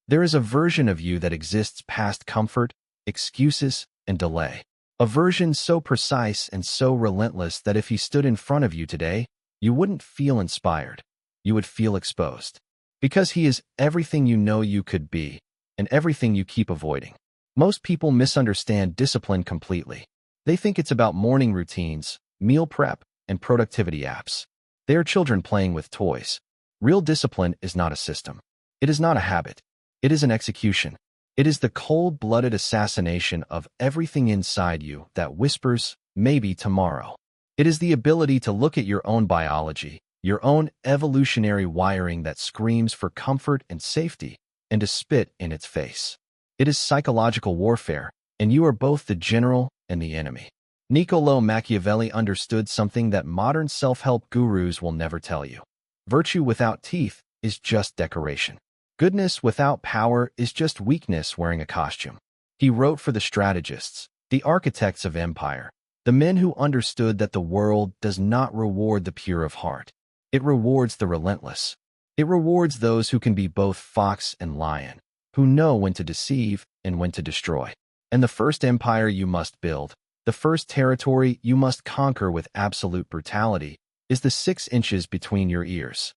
There is a version of you that exists past comfort, excuses, and delay. A version so precise and so relentless that if he stood in front of you today, you wouldn't feel inspired. You would feel exposed. Because he is everything you know you could be, and everything you keep avoiding. Most people misunderstand discipline completely. They think it's about morning routines, meal prep, and productivity apps. They are children playing with toys. Real discipline is not a system. It is not a habit. It is an execution. It is the cold-blooded assassination of everything inside you that whispers, maybe tomorrow. It is the ability to look at your own biology, your own evolutionary wiring that screams for comfort and safety, and to spit in its face. It is psychological warfare, and you are both the general and the enemy. Niccolò Machiavelli understood something that modern self-help gurus will never tell you. Virtue without teeth is just decoration. Goodness without power is just weakness wearing a costume. He wrote for the strategists, the architects of empire, the men who understood that the world does not reward the pure of heart. It rewards the relentless. It rewards those who can be both fox and lion, who know when to deceive and when to destroy. And the first empire you must build, the first territory you must conquer with absolute brutality, is the 6 inches between your ears.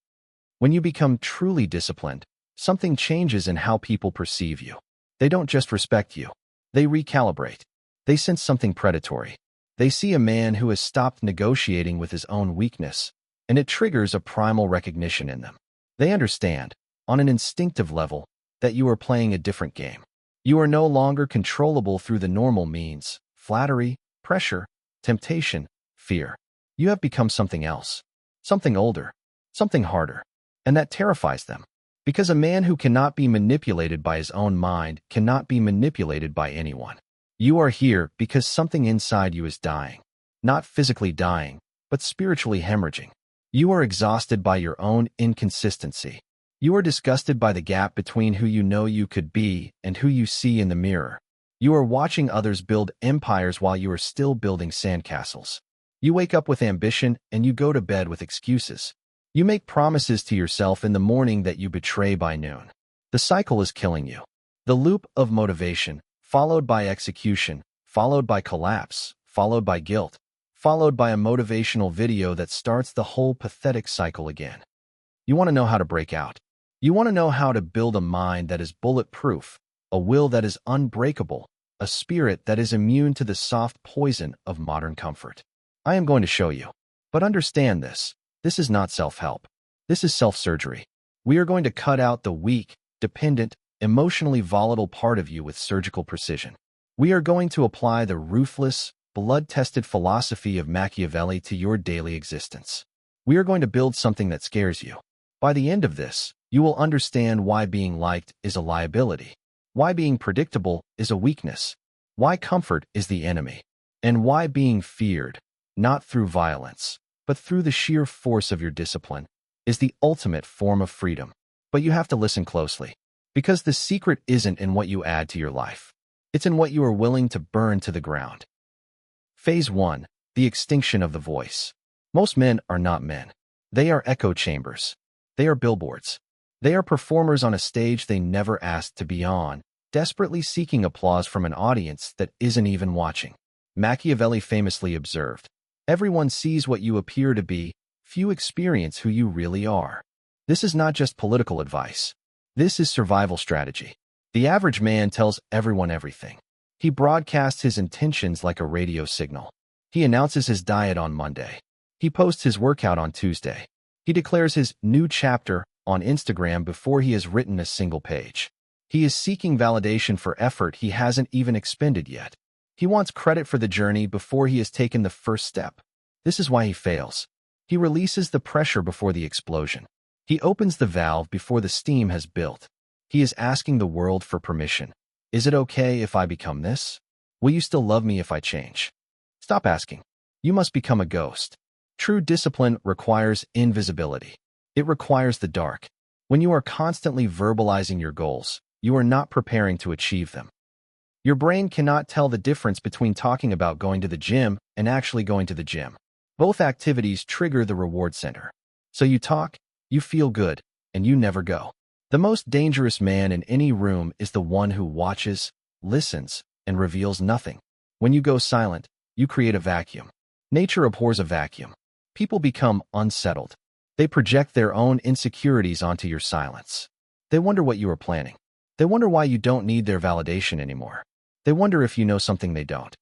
When you become truly disciplined, something changes in how people perceive you. They don't just respect you. They recalibrate. They sense something predatory. They see a man who has stopped negotiating with his own weakness, and it triggers a primal recognition in them. They understand, on an instinctive level, that you are playing a different game. You are no longer controllable through the normal means, flattery, pressure, temptation, fear. You have become something else, something older, something harder, and that terrifies them. Because a man who cannot be manipulated by his own mind cannot be manipulated by anyone. You are here because something inside you is dying. Not physically dying, but spiritually hemorrhaging. You are exhausted by your own inconsistency. You are disgusted by the gap between who you know you could be and who you see in the mirror. You are watching others build empires while you are still building sandcastles. You wake up with ambition and you go to bed with excuses. You make promises to yourself in the morning that you betray by noon. The cycle is killing you. The loop of motivation, followed by execution, followed by collapse, followed by guilt, followed by a motivational video that starts the whole pathetic cycle again. You want to know how to break out. You want to know how to build a mind that is bulletproof, a will that is unbreakable, a spirit that is immune to the soft poison of modern comfort. I am going to show you. But understand this. This is not self-help. This is self-surgery. We are going to cut out the weak, dependent, emotionally volatile part of you with surgical precision. We are going to apply the ruthless, blood-tested philosophy of Machiavelli to your daily existence. We are going to build something that scares you. By the end of this, you will understand why being liked is a liability, why being predictable is a weakness, why comfort is the enemy, and why being feared, not through violence, but through the sheer force of your discipline, is the ultimate form of freedom. But you have to listen closely, because the secret isn't in what you add to your life. It's in what you are willing to burn to the ground. Phase 1. The extinction of the voice. Most men are not men. They are echo chambers. They are billboards. They are performers on a stage they never asked to be on, desperately seeking applause from an audience that isn't even watching. Machiavelli famously observed, "Everyone sees what you appear to be, few experience who you really are." This is not just political advice. This is survival strategy. The average man tells everyone everything. He broadcasts his intentions like a radio signal. He announces his diet on Monday. He posts his workout on Tuesday. He declares his new chapter on Instagram before he has written a single page. He is seeking validation for effort he hasn't even expended yet. He wants credit for the journey before he has taken the first step. This is why he fails. He releases the pressure before the explosion. He opens the valve before the steam has built. He is asking the world for permission. Is it okay if I become this? Will you still love me if I change? Stop asking. You must become a ghost. True discipline requires invisibility. It requires the dark. When you are constantly verbalizing your goals, you are not preparing to achieve them. Your brain cannot tell the difference between talking about going to the gym and actually going to the gym. Both activities trigger the reward center. So you talk, you feel good, and you never go. The most dangerous man in any room is the one who watches, listens, and reveals nothing. When you go silent, you create a vacuum. Nature abhors a vacuum. People become unsettled. They project their own insecurities onto your silence. They wonder what you are planning. They wonder why you don't need their validation anymore. They wonder if you know something they don't.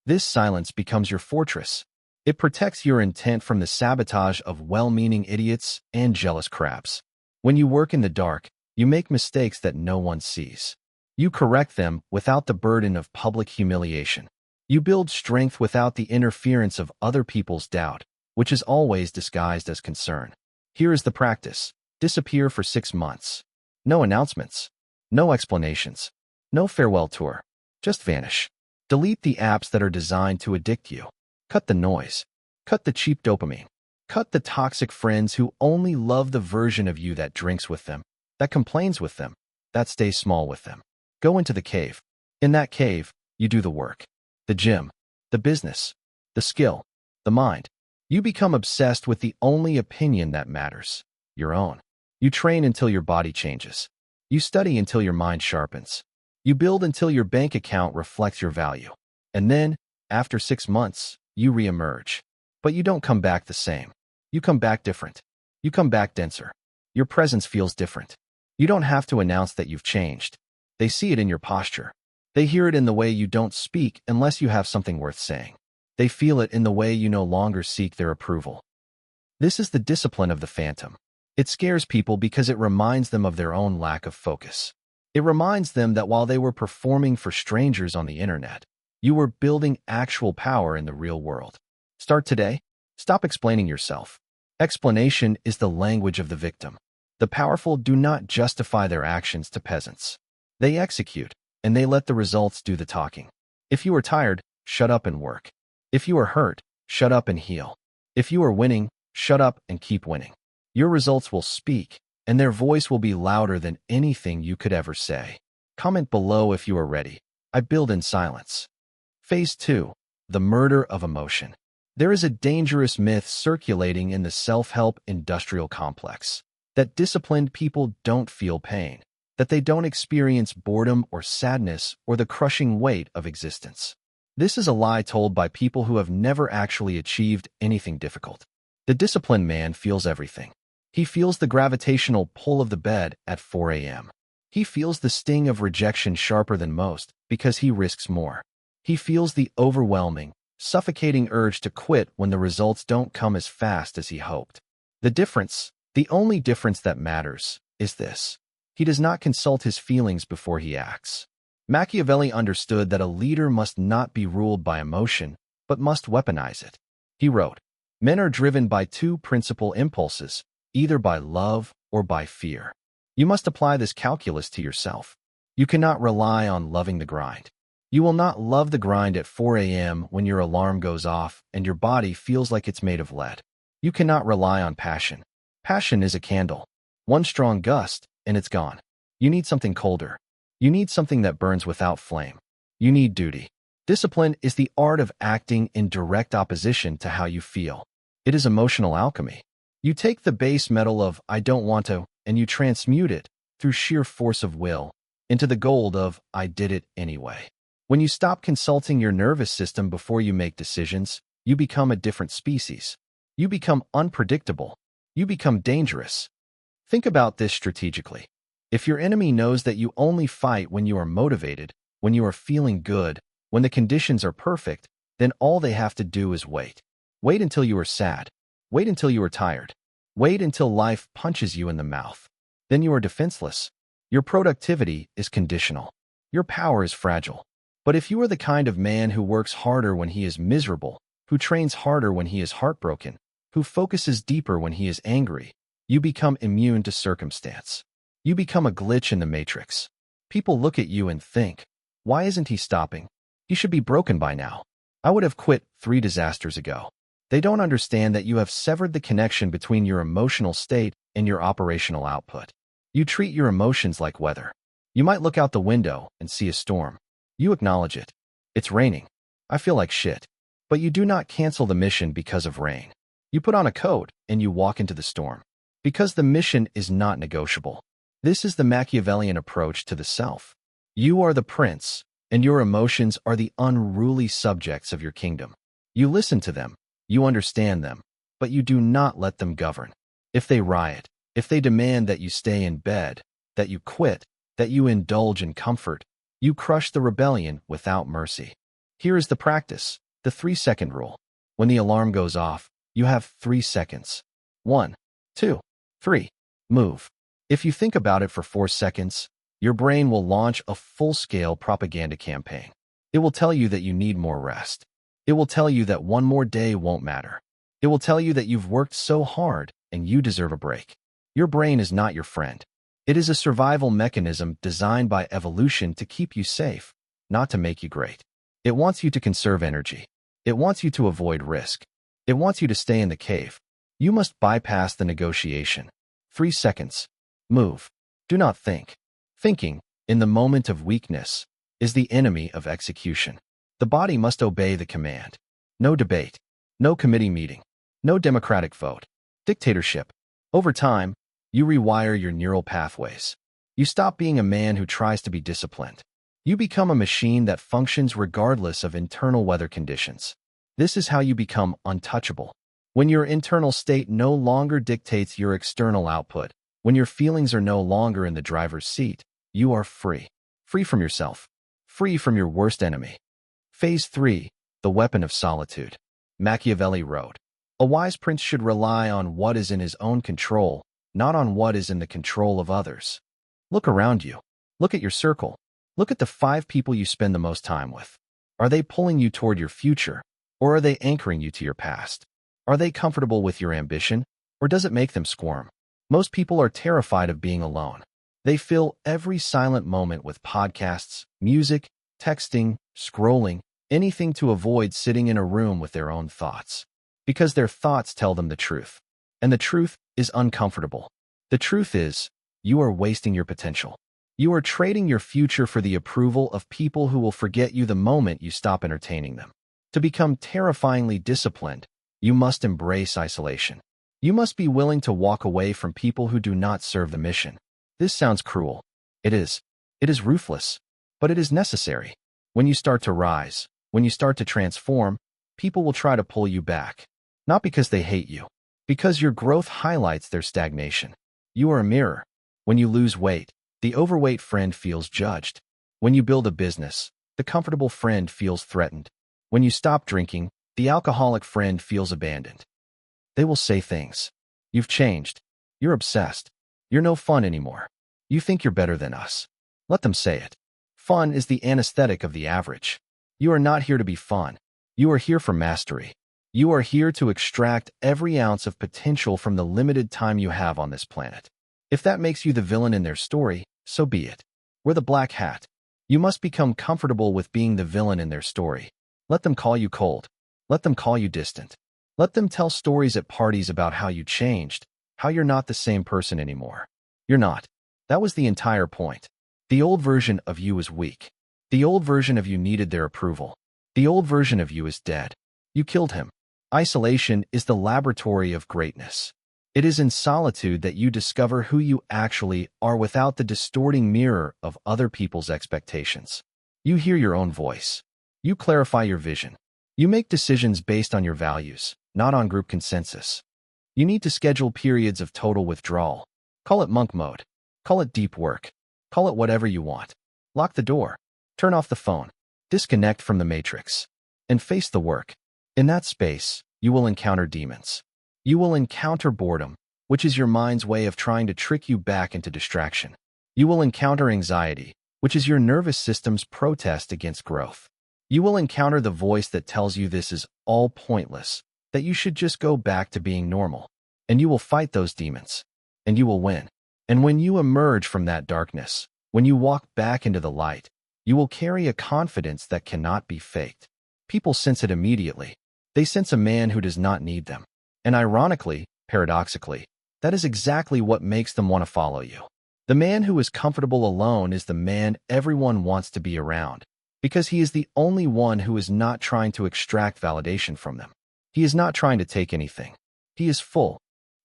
This silence becomes your fortress. It protects your intent from the sabotage of well-meaning idiots and jealous crabs. When you work in the dark, you make mistakes that no one sees. You correct them without the burden of public humiliation. You build strength without the interference of other people's doubt, which is always disguised as concern. Here is the practice. Disappear for 6 months. No announcements. No explanations. No farewell tour. Just vanish. Delete the apps that are designed to addict you. Cut the noise. Cut the cheap dopamine. Cut the toxic friends who only love the version of you that drinks with them, that complains with them, that stays small with them. Go into the cave. In that cave, you do the work. The gym, the business, the skill, the mind. You become obsessed with the only opinion that matters, your own. You train until your body changes. You study until your mind sharpens. You build until your bank account reflects your value. And then, after 6 months, you reemerge. But you don't come back the same. You come back different. You come back denser. Your presence feels different. You don't have to announce that you've changed. They see it in your posture. They hear it in the way you don't speak unless you have something worth saying. They feel it in the way you no longer seek their approval. This is the discipline of the phantom. It scares people because it reminds them of their own lack of focus. It reminds them that while they were performing for strangers on the internet, you were building actual power in the real world. Start today. Stop explaining yourself. Explanation is the language of the victim. The powerful do not justify their actions to peasants. They execute, and they let the results do the talking. If you are tired, shut up and work. If you are hurt, shut up and heal. If you are winning, shut up and keep winning. Your results will speak, and their voice will be louder than anything you could ever say. Comment below if you are ready. I build in silence. Phase 2. The murder of emotion. There is a dangerous myth circulating in the self-help industrial complex that disciplined people don't feel pain, that they don't experience boredom or sadness or the crushing weight of existence. This is a lie told by people who have never actually achieved anything difficult. The disciplined man feels everything. He feels the gravitational pull of the bed at 4 a.m. He feels the sting of rejection sharper than most because he risks more. He feels the overwhelming, suffocating urge to quit when the results don't come as fast as he hoped. The only difference that matters, is this. He does not consult his feelings before he acts. Machiavelli understood that a leader must not be ruled by emotion, but must weaponize it. He wrote, "Men are driven by 2 principal impulses, either by love or by fear." You must apply this calculus to yourself. You cannot rely on loving the grind. You will not love the grind at 4 a.m. when your alarm goes off and your body feels like it's made of lead. You cannot rely on passion. Passion is a candle. One strong gust, and it's gone. You need something colder. You need something that burns without flame. You need duty. Discipline is the art of acting in direct opposition to how you feel. It is emotional alchemy. You take the base metal of "I don't want to" and you transmute it, through sheer force of will, into the gold of "I did it anyway." When you stop consulting your nervous system before you make decisions, you become a different species. You become unpredictable. You become dangerous. Think about this strategically. If your enemy knows that you only fight when you are motivated, when you are feeling good, when the conditions are perfect, then all they have to do is wait. Wait until you are sad. Wait until you are tired. Wait until life punches you in the mouth. Then you are defenseless. Your productivity is conditional. Your power is fragile. But if you are the kind of man who works harder when he is miserable, who trains harder when he is heartbroken, who focuses deeper when he is angry, you become immune to circumstance. You become a glitch in the matrix. People look at you and think, "Why isn't he stopping? He should be broken by now. I would have quit 3 disasters ago." They don't understand that you have severed the connection between your emotional state and your operational output. You treat your emotions like weather. You might look out the window and see a storm. You acknowledge it. It's raining. I feel like shit. But you do not cancel the mission because of rain. You put on a coat and you walk into the storm. Because the mission is not negotiable. This is the Machiavellian approach to the self. You are the prince, and your emotions are the unruly subjects of your kingdom. You listen to them, you understand them, but you do not let them govern. If they riot, if they demand that you stay in bed, that you quit, that you indulge in comfort, you crush the rebellion without mercy. Here is the practice, the 3-second rule. When the alarm goes off, you have 3 seconds. 1, 2, 3. Move. If you think about it for 4 seconds, your brain will launch a full-scale propaganda campaign. It will tell you that you need more rest. It will tell you that one more day won't matter. It will tell you that you've worked so hard and you deserve a break. Your brain is not your friend. It is a survival mechanism designed by evolution to keep you safe, not to make you great. It wants you to conserve energy. It wants you to avoid risk. It wants you to stay in the cave. You must bypass the negotiation. 3 seconds. Move. Do not think. Thinking, in the moment of weakness, is the enemy of execution. The body must obey the command. No debate. No committee meeting. No democratic vote. Dictatorship. Over time, you rewire your neural pathways. You stop being a man who tries to be disciplined. You become a machine that functions regardless of internal weather conditions. This is how you become untouchable. When your internal state no longer dictates your external output, when your feelings are no longer in the driver's seat, you are free. Free from yourself. Free from your worst enemy. Phase 3, the weapon of solitude. Machiavelli wrote, "A wise prince should rely on what is in his own control, not on what is in the control of others." Look around you. Look at your circle. Look at the 5 people you spend the most time with. Are they pulling you toward your future, or are they anchoring you to your past? Are they comfortable with your ambition, or does it make them squirm? Most people are terrified of being alone. They fill every silent moment with podcasts, music, texting, scrolling, anything to avoid sitting in a room with their own thoughts. Because their thoughts tell them the truth. And the truth is uncomfortable. The truth is, you are wasting your potential. You are trading your future for the approval of people who will forget you the moment you stop entertaining them. To become terrifyingly disciplined, you must embrace isolation. You must be willing to walk away from people who do not serve the mission. This sounds cruel. It is. It is ruthless. But it is necessary. When you start to rise, when you start to transform, people will try to pull you back. Not because they hate you, because your growth highlights their stagnation. You are a mirror. When you lose weight, the overweight friend feels judged. When you build a business, the comfortable friend feels threatened. When you stop drinking, the alcoholic friend feels abandoned. They will say things. You've changed. You're obsessed. You're no fun anymore. You think you're better than us. Let them say it. Fun is the anesthetic of the average. You are not here to be fun. You are here for mastery. You are here to extract every ounce of potential from the limited time you have on this planet. If that makes you the villain in their story, so be it. Wear the black hat. You must become comfortable with being the villain in their story. Let them call you cold. Let them call you distant. Let them tell stories at parties about how you changed, how you're not the same person anymore. You're not. That was the entire point. The old version of you is weak. The old version of you needed their approval. The old version of you is dead. You killed him. Isolation is the laboratory of greatness. It is in solitude that you discover who you actually are without the distorting mirror of other people's expectations. You hear your own voice. You clarify your vision. You make decisions based on your values, not on group consensus. You need to schedule periods of total withdrawal. Call it monk mode. Call it deep work. Call it whatever you want. Lock the door. Turn off the phone. Disconnect from the matrix. And face the work. In that space, you will encounter demons. You will encounter boredom, which is your mind's way of trying to trick you back into distraction. You will encounter anxiety, which is your nervous system's protest against growth. You will encounter the voice that tells you this is all pointless, that you should just go back to being normal. And you will fight those demons. And you will win. And when you emerge from that darkness, when you walk back into the light, you will carry a confidence that cannot be faked. People sense it immediately. They sense a man who does not need them. And ironically, paradoxically, that is exactly what makes them want to follow you. The man who is comfortable alone is the man everyone wants to be around, because he is the only one who is not trying to extract validation from them. He is not trying to take anything. He is full.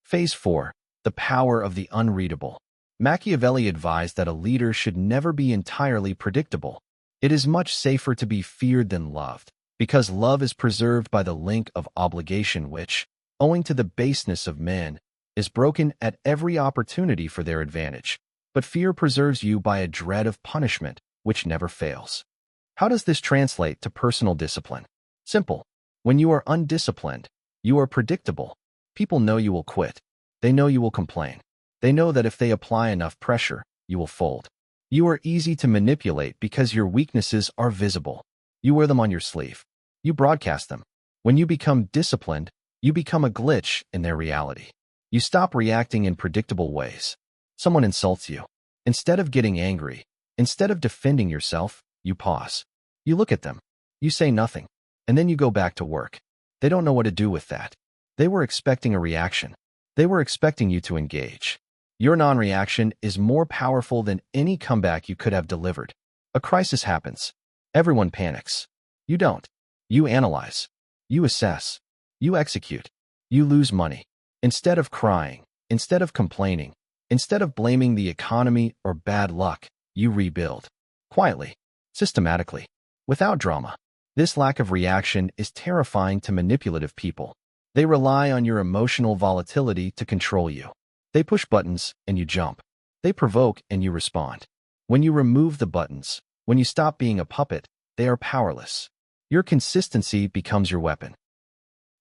Phase 4, the power of the unreadable. Machiavelli advised that a leader should never be entirely predictable. It is much safer to be feared than loved, because love is preserved by the link of obligation which, owing to the baseness of men, is broken at every opportunity for their advantage. But fear preserves you by a dread of punishment, which never fails. How does this translate to personal discipline? Simple. When you are undisciplined, you are predictable. People know you will quit. They know you will complain. They know that if they apply enough pressure, you will fold. You are easy to manipulate because your weaknesses are visible. You wear them on your sleeve. You broadcast them. When you become disciplined, you become a glitch in their reality. You stop reacting in predictable ways. Someone insults you. Instead of getting angry, instead of defending yourself, you pause. You look at them. You say nothing. And then you go back to work. They don't know what to do with that. They were expecting a reaction. They were expecting you to engage. Your non-reaction is more powerful than any comeback you could have delivered. A crisis happens. Everyone panics. You don't. You analyze. You assess. You execute. You lose money. Instead of crying, instead of complaining, instead of blaming the economy or bad luck, you rebuild. Quietly. Systematically. Without drama. This lack of reaction is terrifying to manipulative people. They rely on your emotional volatility to control you. They push buttons and you jump. They provoke and you respond. When you remove the buttons, when you stop being a puppet, they are powerless. Your consistency becomes your weapon.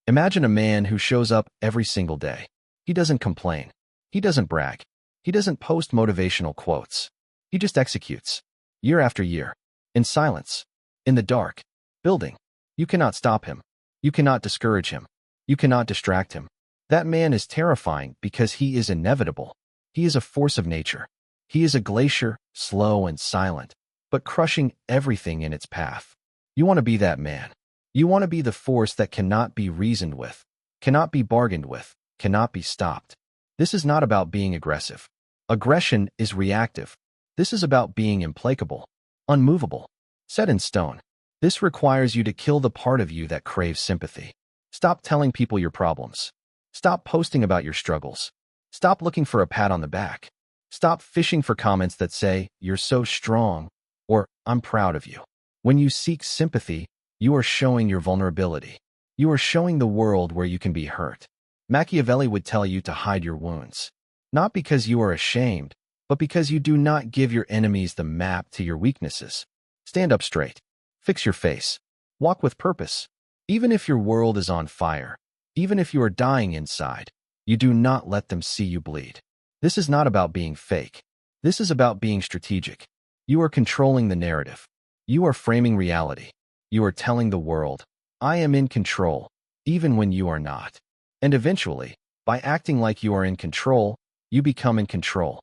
Imagine a man who shows up every single day. He doesn't complain. He doesn't brag. He doesn't post motivational quotes. He just executes. Year after year. In silence. In the dark. Building. You cannot stop him. You cannot discourage him. You cannot distract him. That man is terrifying because he is inevitable. He is a force of nature. He is a glacier, slow and silent, but crushing everything in its path. You want to be that man. You want to be the force that cannot be reasoned with, cannot be bargained with, cannot be stopped. This is not about being aggressive. Aggression is reactive. This is about being implacable, unmovable, set in stone. This requires you to kill the part of you that craves sympathy. Stop telling people your problems. Stop posting about your struggles. Stop looking for a pat on the back. Stop fishing for comments that say, "You're so strong," or "I'm proud of you." When you seek sympathy, you are showing your vulnerability. You are showing the world where you can be hurt. Machiavelli would tell you to hide your wounds. Not because you are ashamed, but because you do not give your enemies the map to your weaknesses. Stand up straight. Fix your face. Walk with purpose. Even if your world is on fire, even if you are dying inside, you do not let them see you bleed. This is not about being fake. This is about being strategic. You are controlling the narrative. You are framing reality. You are telling the world, "I am in control," even when you are not. And eventually, by acting like you are in control, you become in control.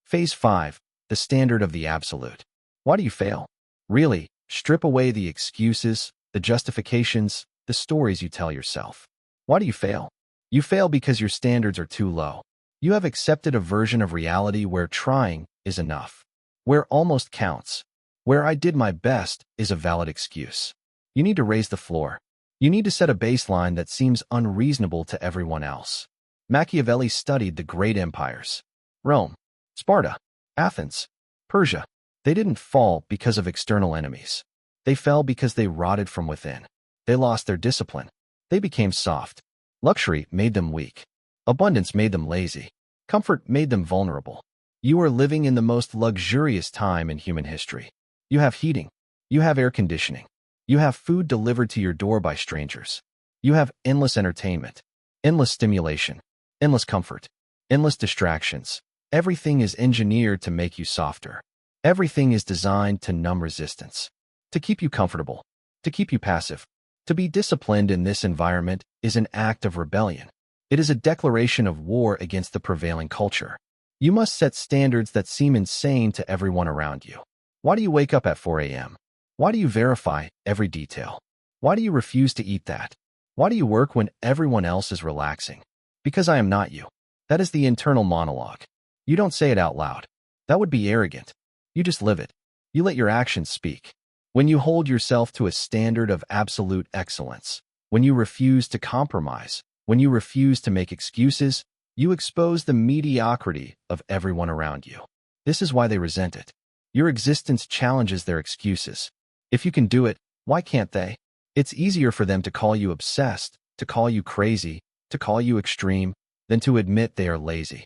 Phase 5. The standard of the absolute. Why do you fail? Really, strip away the excuses, the justifications, the stories you tell yourself. Why do you fail? You fail because your standards are too low. You have accepted a version of reality where trying is enough, where almost counts, where "I did my best" is a valid excuse. You need to raise the floor. You need to set a baseline that seems unreasonable to everyone else. Machiavelli studied the great empires. Rome, Sparta, Athens, Persia. They didn't fall because of external enemies. They fell because they rotted from within. They lost their discipline. They became soft. Luxury made them weak. Abundance made them lazy. Comfort made them vulnerable. You are living in the most luxurious time in human history. You have heating. You have air conditioning. You have food delivered to your door by strangers. You have endless entertainment, endless stimulation, endless comfort, endless distractions. Everything is engineered to make you softer. Everything is designed to numb resistance, to keep you comfortable, to keep you passive. To be disciplined in this environment is an act of rebellion. It is a declaration of war against the prevailing culture. You must set standards that seem insane to everyone around you. Why do you wake up at 4 a.m.? Why do you verify every detail? Why do you refuse to eat that? Why do you work when everyone else is relaxing? Because I am not you. That is the internal monologue. You don't say it out loud. That would be arrogant. You just live it. You let your actions speak. When you hold yourself to a standard of absolute excellence, when you refuse to compromise, when you refuse to make excuses, You expose the mediocrity of everyone around you. This is why they resent it. Your existence challenges their excuses. If you can do it, why can't they? It's easier for them to call you obsessed, to call you crazy, to call you extreme, than to admit they are lazy.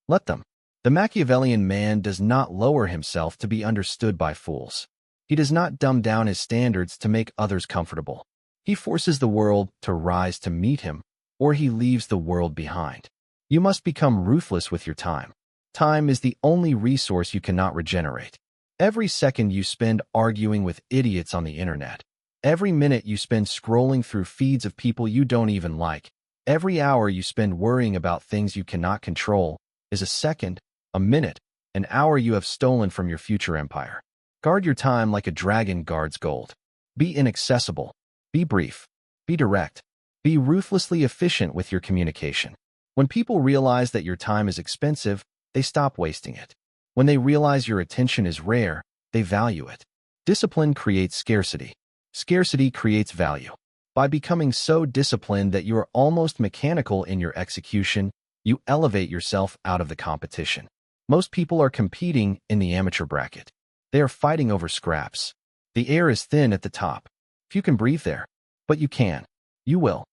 Let them. The Machiavellian man does not lower himself to be understood by fools. He does not dumb down his standards to make others comfortable. He forces the world to rise to meet him, or he leaves the world behind. You must become ruthless with your time. Time is the only resource you cannot regenerate. Every second you spend arguing with idiots on the internet, every minute you spend scrolling through feeds of people you don't even like, every hour you spend worrying about things you cannot control, is a second, a minute, an hour you have stolen from your future empire. Guard your time like a dragon guards gold. Be inaccessible. Be brief. Be direct. Be ruthlessly efficient with your communication. When people realize that your time is expensive, they stop wasting it. When they realize your attention is rare, they value it. Discipline creates scarcity. Scarcity creates value. By becoming so disciplined that you are almost mechanical in your execution, you elevate yourself out of the competition. Most people are competing in the amateur bracket. They are fighting over scraps. The air is thin at the top. If you can breathe there, but you can. You will.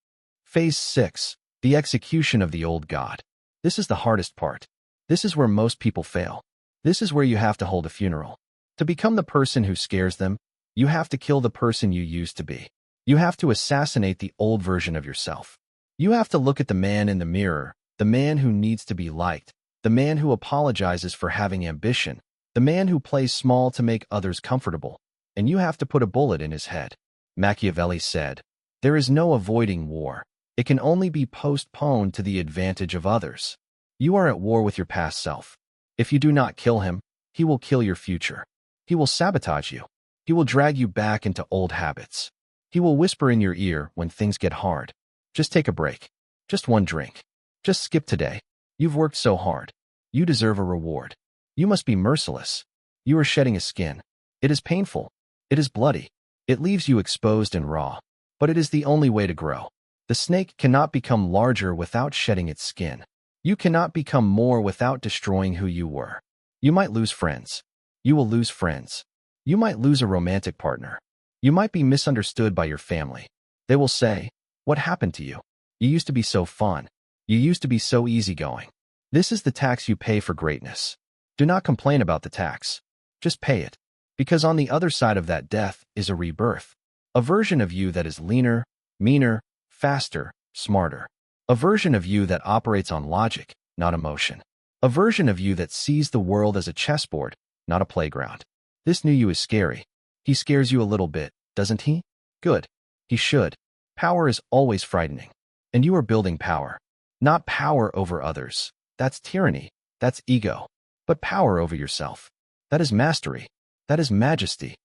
Phase 6. The execution of the old god. This is the hardest part. This is where most people fail. This is where you have to hold a funeral. To become the person who scares them, you have to kill the person you used to be. You have to assassinate the old version of yourself. You have to look at the man in the mirror, the man who needs to be liked, the man who apologizes for having ambition, the man who plays small to make others comfortable, and you have to put a bullet in his head. Machiavelli said, "There is no avoiding war. It can only be postponed to the advantage of others." You are at war with your past self. If you do not kill him, he will kill your future. He will sabotage you. He will drag you back into old habits. He will whisper in your ear when things get hard. Just take a break. Just one drink. Just skip today. You've worked so hard. You deserve a reward. You must be merciless. You are shedding a skin. It is painful. It is bloody. It leaves you exposed and raw. But it is the only way to grow. The snake cannot become larger without shedding its skin. You cannot become more without destroying who you were. You might lose friends. You will lose friends. You might lose a romantic partner. You might be misunderstood by your family. They will say, "What happened to you? You used to be so fun. You used to be so easygoing." This is the tax you pay for greatness. Do not complain about the tax. Just pay it. Because on the other side of that death is a rebirth. A version of you that is leaner, meaner, faster, smarter. A version of you that operates on logic, not emotion. A version of you that sees the world as a chessboard, not a playground. This new you is scary. He scares you a little bit, doesn't he? Good. He should. Power is always frightening. And you are building power. Not power over others. That's tyranny. That's ego. But power over yourself. That is mastery. That is majesty.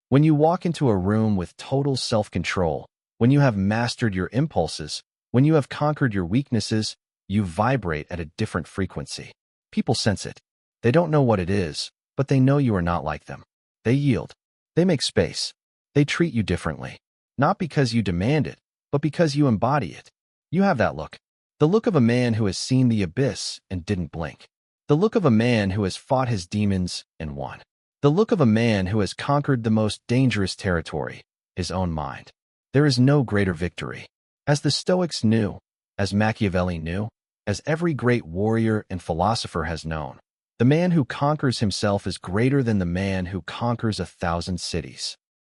When you walk into a room with total self-control, when you have mastered your impulses, when you have conquered your weaknesses, you vibrate at a different frequency. People sense it. They don't know what it is, but they know you are not like them. They yield. They make space. They treat you differently. Not because you demand it, but because you embody it. You have that look. The look of a man who has seen the abyss and didn't blink. The look of a man who has fought his demons and won. The look of a man who has conquered the most dangerous territory, his own mind. There is no greater victory. As the Stoics knew, as Machiavelli knew, as every great warrior and philosopher has known, the man who conquers himself is greater than the man who conquers 1,000 cities.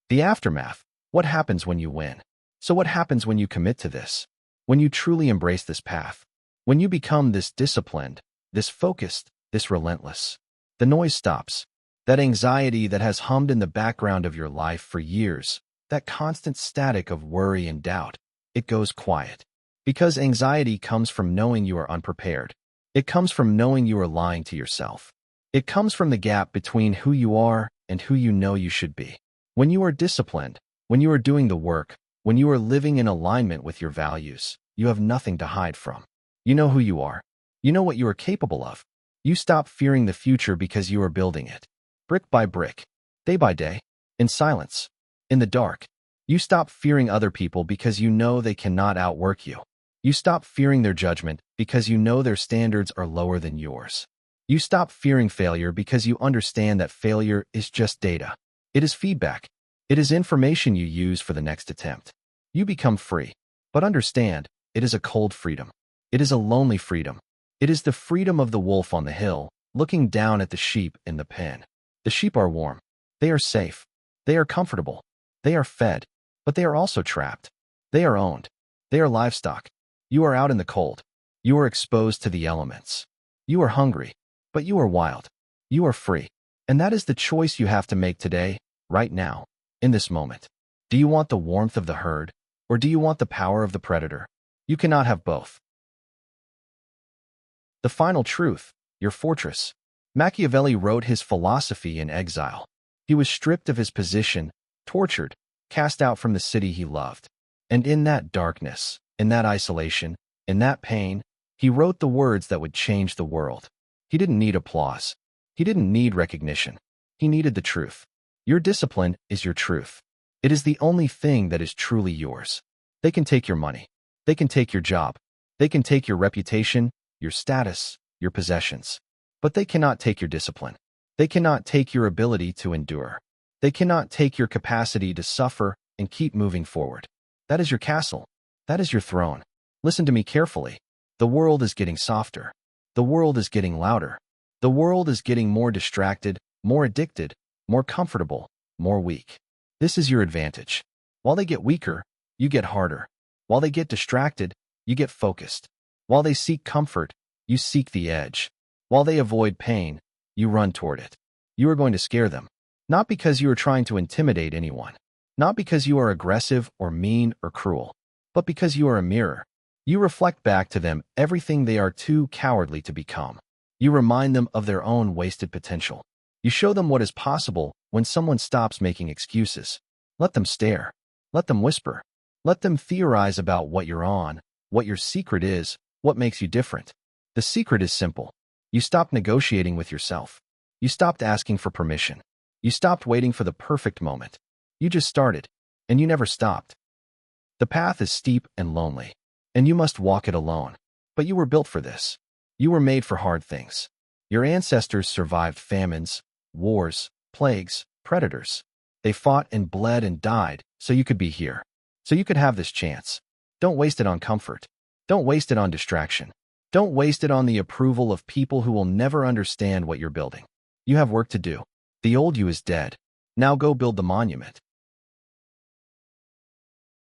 The aftermath. What happens when you win? So what happens when you commit to this? When you truly embrace this path? When you become this disciplined, this focused, this relentless? The noise stops. That anxiety that has hummed in the background of your life for years, that constant static of worry and doubt, it goes quiet. Because anxiety comes from knowing you are unprepared. It comes from knowing you are lying to yourself. It comes from the gap between who you are and who you know you should be. When you are disciplined, when you are doing the work, when you are living in alignment with your values, you have nothing to hide from. You know who you are. You know what you are capable of. You stop fearing the future because you are building it. Brick by brick, day by day, in silence, in the dark. You stop fearing other people because you know they cannot outwork you. You stop fearing their judgment because you know their standards are lower than yours. You stop fearing failure because you understand that failure is just data. It is feedback. It is information you use for the next attempt. You become free. But understand, it is a cold freedom. It is a lonely freedom. It is the freedom of the wolf on the hill, looking down at the sheep in the pen. The sheep are warm. They are safe. They are comfortable. They are fed. But they are also trapped. They are owned. They are livestock. You are out in the cold. You are exposed to the elements. You are hungry. But you are wild. You are free. And that is the choice you have to make today, right now, in this moment. Do you want the warmth of the herd, or do you want the power of the predator? You cannot have both. The final truth, your fortress. Machiavelli wrote his philosophy in exile. He was stripped of his position, tortured, cast out from the city he loved. And in that darkness, in that isolation, in that pain, he wrote the words that would change the world. He didn't need applause. He didn't need recognition. He needed the truth. Your discipline is your truth. It is the only thing that is truly yours. They can take your money. They can take your job. They can take your reputation, your status, your possessions. But they cannot take your discipline. They cannot take your ability to endure. They cannot take your capacity to suffer and keep moving forward. That is your castle. That is your throne. Listen to me carefully. The world is getting softer. The world is getting louder. The world is getting more distracted, more addicted, more comfortable, more weak. This is your advantage. While they get weaker, you get harder. While they get distracted, you get focused. While they seek comfort, you seek the edge. While they avoid pain, you run toward it. You are going to scare them. Not because you are trying to intimidate anyone. Not because you are aggressive or mean or cruel. But because you are a mirror. You reflect back to them everything they are too cowardly to become. You remind them of their own wasted potential. You show them what is possible when someone stops making excuses. Let them stare. Let them whisper. Let them theorize about what you're on, what your secret is, what makes you different. The secret is simple. You stopped negotiating with yourself. You stopped asking for permission. You stopped waiting for the perfect moment. You just started, and you never stopped. The path is steep and lonely, and you must walk it alone. But you were built for this. You were made for hard things. Your ancestors survived famines, wars, plagues, predators. They fought and bled and died so you could be here, so you could have this chance. Don't waste it on comfort. Don't waste it on distraction. Don't waste it on the approval of people who will never understand what you're building. You have work to do. The old you is dead. Now go build the monument.